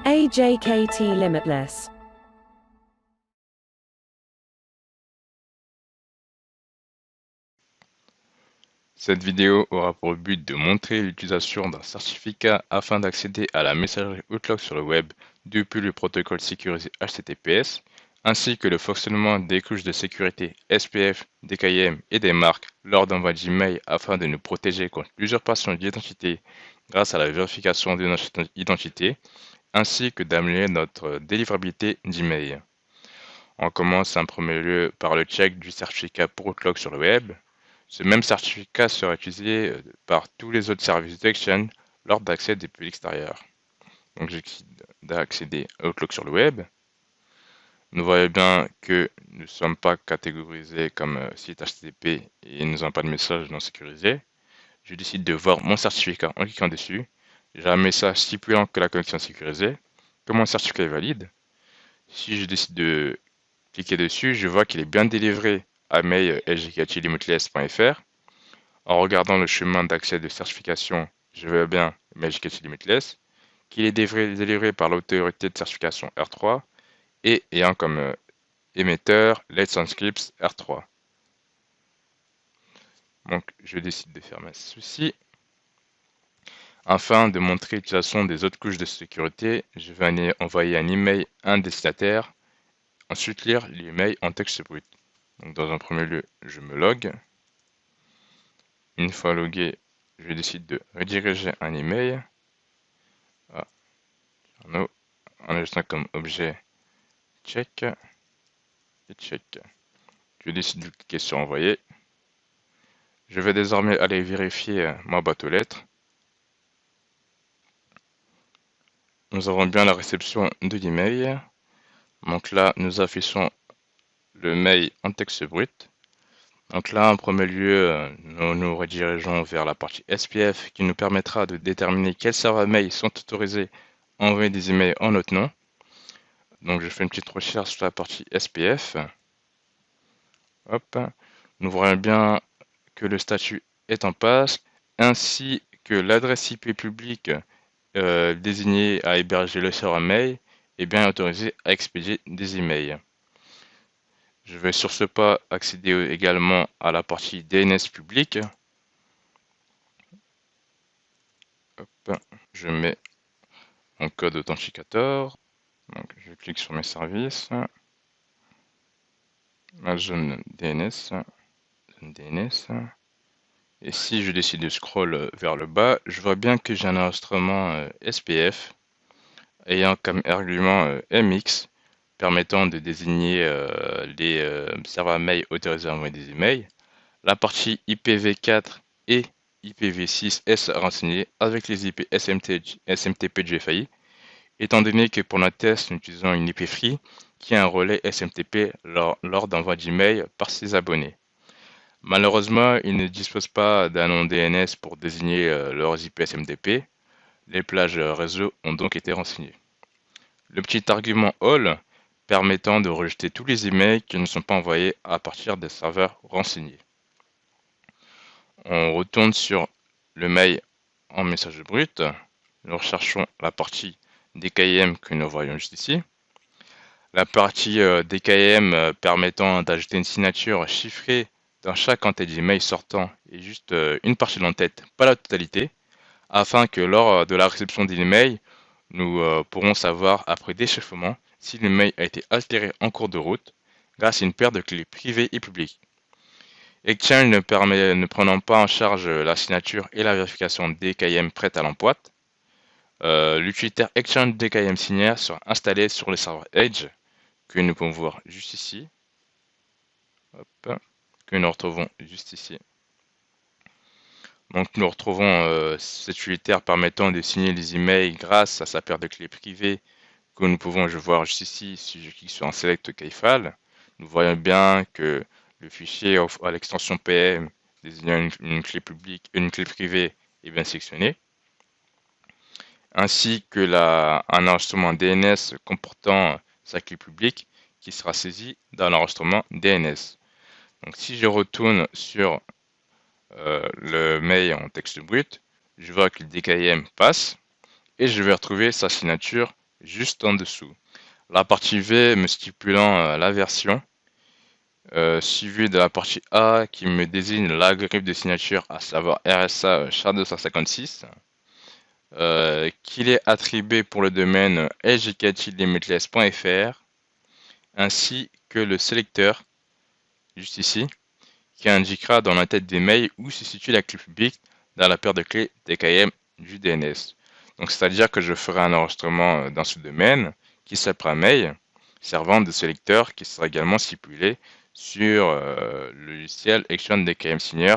AJKT Limitless. Cette vidéo aura pour but de montrer l'utilisation d'un certificat afin d'accéder à la messagerie Outlook sur le web depuis le protocole sécurisé HTTPS, ainsi que le fonctionnement des couches de sécurité SPF, DKIM et des marques lors d'envoi d'email afin de nous protéger contre l'usurpation d'identité grâce à la vérification de notre identité, ainsi que d'améliorer notre délivrabilité d'email. On commence en premier lieu par le check du certificat pour Outlook sur le web. Ce même certificat sera utilisé par tous les autres services d'Exchange lors d'accès depuis l'extérieur. Donc j'excite d'accéder à Outlook sur le web. Nous voyons bien que nous ne sommes pas catégorisés comme site HTTP et nous n'avons pas de message non sécurisé. Je décide de voir mon certificat en cliquant dessus. J'ai un message stipulant que la connexion est sécurisée, que mon certificat est valide. Si je décide de cliquer dessus, je vois qu'il est bien délivré à mail ljktlimitless.fr. En regardant le chemin d'accès de certification, je vois bien MailJKT Limitless, qu'il est délivré par l'autorité de certification R3 et ayant comme émetteur Let's Encrypt R3. Donc je décide de fermer ceci. Afin de montrer l'utilisation des autres couches de sécurité, je vais envoyer un email à un destinataire, ensuite lire l'email en texte brut. Donc dans un premier lieu, je me log. Une fois logué, je décide de rediriger un email en ajoutant comme objet check et check. Je décide de cliquer sur envoyer. Je vais désormais aller vérifier ma boîte aux lettres. Nous avons bien la réception de l'email. Donc là, nous affichons le mail en texte brut. Donc là, en premier lieu, nous nous redirigeons vers la partie SPF qui nous permettra de déterminer quels serveurs mail sont autorisés à envoyer des emails en notre nom. Donc je fais une petite recherche sur la partie SPF. Hop. Nous voyons bien que le statut est en passe, ainsi que l'adresse IP publique désignée à héberger le serveur mail est bien autorisée à expédier des emails. Je vais sur ce pas accéder également à la partie DNS public. Hop, je mets mon code authenticator. Donc, je clique sur mes services. Ma zone DNS. Et si je décide de scroll vers le bas, je vois bien que j'ai un enregistrement SPF ayant comme argument MX permettant de désigner les serveurs mail autorisés à envoyer des emails. La partie IPv4 et IPv6 est renseignée avec les IP SMTP de GFAI, étant donné que pour notre test, nous utilisons une IP free qui a un relais SMTP lors d'envoi d'email par ses abonnés. Malheureusement, ils ne disposent pas d'un nom DNS pour désigner leurs IP SMTP. Les plages réseau ont donc été renseignées. Le petit argument all permettant de rejeter tous les emails qui ne sont pas envoyés à partir des serveurs renseignés. On retourne sur le mail en message brut. Nous recherchons la partie DKIM que nous voyons juste ici. La partie DKIM permettant d'ajouter une signature chiffrée dans chaque entête d'email sortant et juste une partie de l'entête, pas la totalité, afin que lors de la réception de l'email, nous pourrons savoir après déchiffrement si l'email a été altéré en cours de route grâce à une paire de clés privées et publiques. Exchange ne prenant pas en charge la signature et la vérification DKIM prête à l'emploi, l'utilitaire Exchange DKIM Signature sera installé sur le serveur Edge que nous pouvons voir juste ici. Hop, que nous retrouvons juste ici. Donc nous retrouvons cet utilitaire permettant de signer les emails grâce à sa paire de clés privées que nous pouvons voir juste ici. Si je clique sur un select keyfile, nous voyons bien que le fichier à l'extension PM désignant une clé publique et une clé privée est bien sélectionné, ainsi que un enregistrement DNS comportant sa clé publique qui sera saisi dans l'enregistrement DNS. Donc si je retourne sur le mail en texte brut, je vois que le DKIM passe et je vais retrouver sa signature juste en dessous. La partie V me stipulant la version, suivi de la partie A qui me désigne l'algorithme de signature, à savoir RSA SHA-256, qu'il est attribué pour le domaine educative-limitless.fr, ainsi que le sélecteur, juste ici, qui indiquera dans la tête des mails où se situe la clé publique dans la paire de clés DKIM du DNS. Donc c'est-à-dire que je ferai un enregistrement dans ce domaine qui s'appellera mail, servant de sélecteur qui sera également stipulé sur le logiciel Action DKIM Signer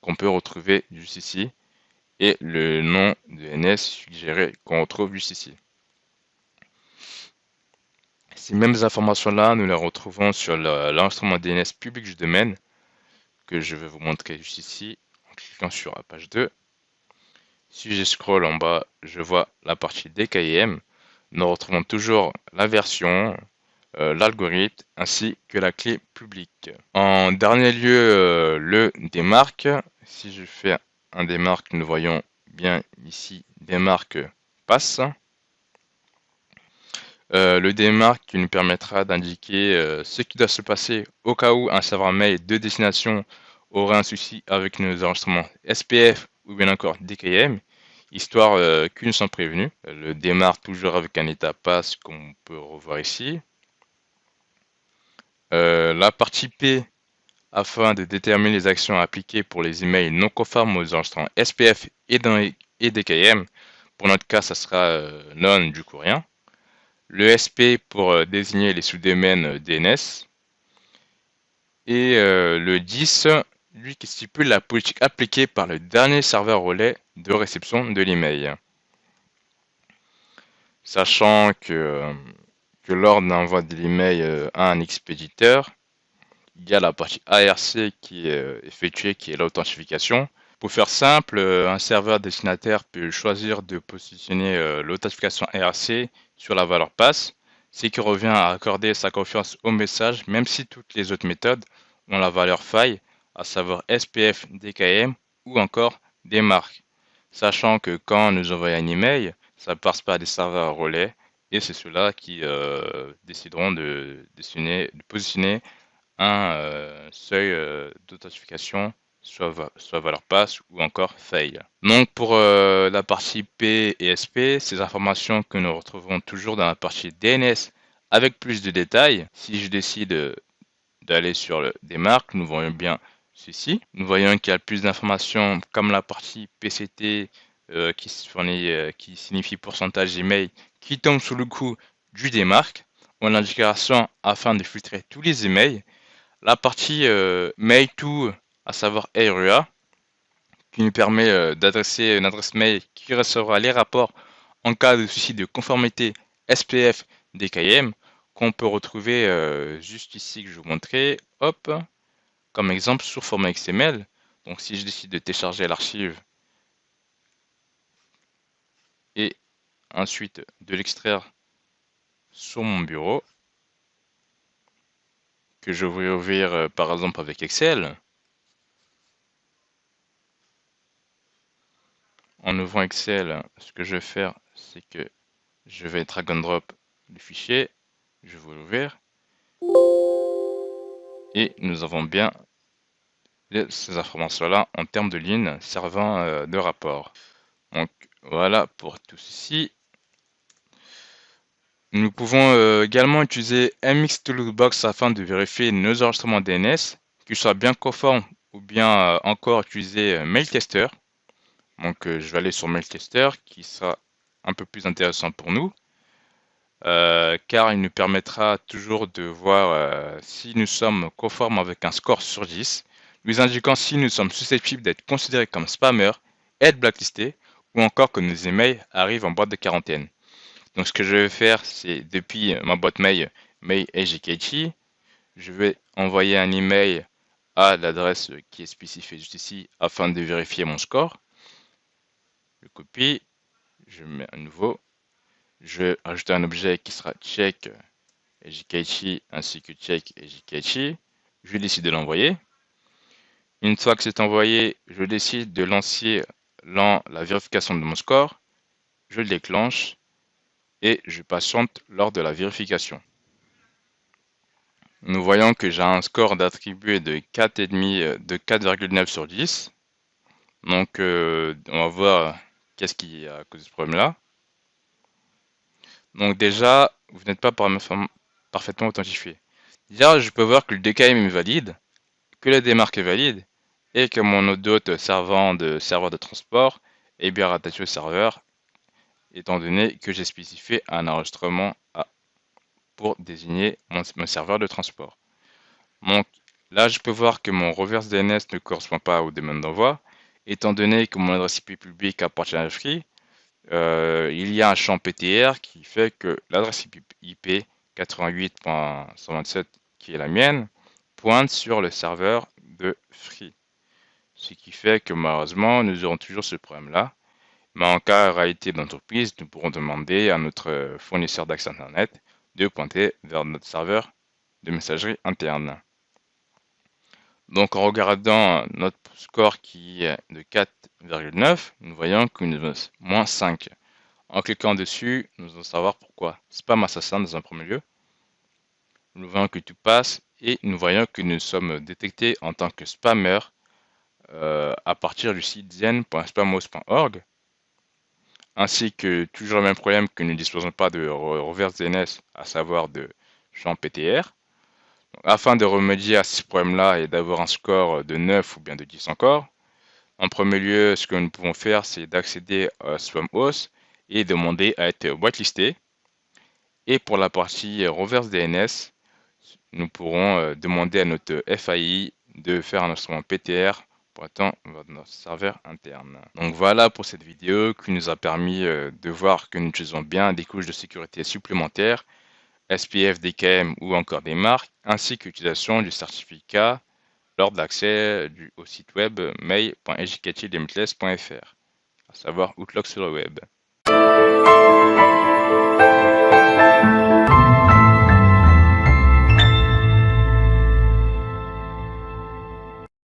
qu'on peut retrouver juste ici et le nom de DNS suggéré qu'on retrouve juste ici. Ces mêmes informations-là, nous les retrouvons sur l'enregistrement DNS public du domaine que je vais vous montrer juste ici en cliquant sur la page 2. Si je scrolle en bas, je vois la partie DKIM. Nous retrouvons toujours la version, l'algorithme ainsi que la clé publique. En dernier lieu, le démarque. Si je fais un démarque, nous voyons bien ici démarque passe. Le démarque qui nous permettra d'indiquer ce qui doit se passer au cas où un serveur mail de destination aurait un souci avec nos enregistrements SPF ou bien encore DKIM, histoire qu'ils nous sont prévenus. Le démarque toujours avec un état passe qu'on peut revoir ici. La partie P afin de déterminer les actions à appliquer pour les emails non conformes aux enregistrements SPF et DKIM. Pour notre cas, ça sera non du coup rien. Le SP pour désigner les sous-domaines DNS. Et le 10, lui qui stipule la politique appliquée par le dernier serveur relais de réception de l'email. Sachant que lors d'envoi de l'email à un expéditeur, il y a la partie ARC qui est effectuée, qui est l'authentification. Pour faire simple, un serveur destinataire peut choisir de positionner l'authentification ARC sur la valeur passe, ce qui revient à accorder sa confiance au message, même si toutes les autres méthodes ont la valeur faille, à savoir SPF, DKIM ou encore des marques. Sachant que quand nous envoyons un email, ça passe par des serveurs relais et c'est ceux-là qui décideront de positionner un seuil d'authentification, soit valeur passe ou encore fail. Donc pour la partie P et SP, ces informations que nous retrouvons toujours dans la partie DNS avec plus de détails. Si je décide d'aller sur le démarque, nous voyons bien ceci. Nous voyons qu'il y a plus d'informations comme la partie PCT qui signifie pourcentage d'email qui tombe sous le coup du démarque. On indication afin de filtrer tous les emails. La partie mail to, à savoir ARUA, qui nous permet d'adresser une adresse mail qui recevra les rapports en cas de souci de conformité SPF DKIM, qu'on peut retrouver juste ici que je vous montrer, hop, comme exemple sous format XML. Donc si je décide de télécharger l'archive et ensuite de l'extraire sur mon bureau, que je vais ouvrir par exemple avec Excel. En ouvrant Excel, ce que je vais faire, c'est que je vais drag and drop le fichier, je vais l'ouvrir et nous avons bien ces informations-là en termes de lignes servant de rapport. Donc voilà pour tout ceci. Nous pouvons également utiliser MX Toolbox afin de vérifier nos enregistrements DNS, qu'ils soient bien conformes ou bien encore utiliser Mailtester. Donc je vais aller sur Mailtester qui sera un peu plus intéressant pour nous. Car il nous permettra toujours de voir si nous sommes conformes avec un score sur 10, nous indiquant si nous sommes susceptibles d'être considérés comme spammers, être blacklistés, ou encore que nos emails arrivent en boîte de quarantaine. Donc ce que je vais faire, c'est depuis ma boîte mail MailEducative, je vais envoyer un email à l'adresse qui est spécifiée juste ici afin de vérifier mon score. Je copie, je mets un nouveau, je vais ajouter un objet qui sera check Ejikechi ainsi que check Ejikechi. Je décide de l'envoyer. Une fois que c'est envoyé, je décide de lancer la vérification de mon score. Je le déclenche et je patiente lors de la vérification. Nous voyons que j'ai un score d'attribué de 4,9 sur 10. Donc, on va voir qu'est-ce qui a causé ce problème-là. Donc déjà, vous n'êtes pas parfaitement authentifié. Déjà, je peux voir que le DKIM est valide, que la démarque est valide, et que mon hôte servant de serveur de transport est bien rattaché au serveur, étant donné que j'ai spécifié un enregistrement pour désigner mon serveur de transport. Donc là, je peux voir que mon reverse DNS ne correspond pas au domaine d'envoi, étant donné que mon adresse IP publique appartient à Free. Il y a un champ PTR qui fait que l'adresse IP 88.127, qui est la mienne, pointe sur le serveur de Free. Ce qui fait que malheureusement, nous aurons toujours ce problème-là. Mais en cas de réalité d'entreprise, nous pourrons demander à notre fournisseur d'accès Internet de pointer vers notre serveur de messagerie interne. Donc en regardant notre score qui est de 4,9, nous voyons que nous avons moins 5. En cliquant dessus, nous allons savoir pourquoi. Spam assassin dans un premier lieu. Nous voyons que tout passe et nous voyons que nous sommes détectés en tant que spammer à partir du site zen.spamos.org, ainsi que toujours le même problème que nous ne disposons pas de reverse DNS, à savoir de champ PTR. Donc, afin de remédier à ce problème-là et d'avoir un score de 9 ou bien de 10 encore, en premier lieu, ce que nous pouvons faire, c'est d'accéder à SpamOS et demander à être whitelisté. Et pour la partie reverse DNS, nous pourrons demander à notre FAI de faire un instrument PTR pointant vers notre serveur interne. Donc voilà pour cette vidéo qui nous a permis de voir que nous utilisons bien des couches de sécurité supplémentaires, SPF, DKIM ou encore des marques, ainsi que l'utilisation du certificat lors de l'accès au site web mail.educativelimitles.fr, à savoir Outlook sur le web.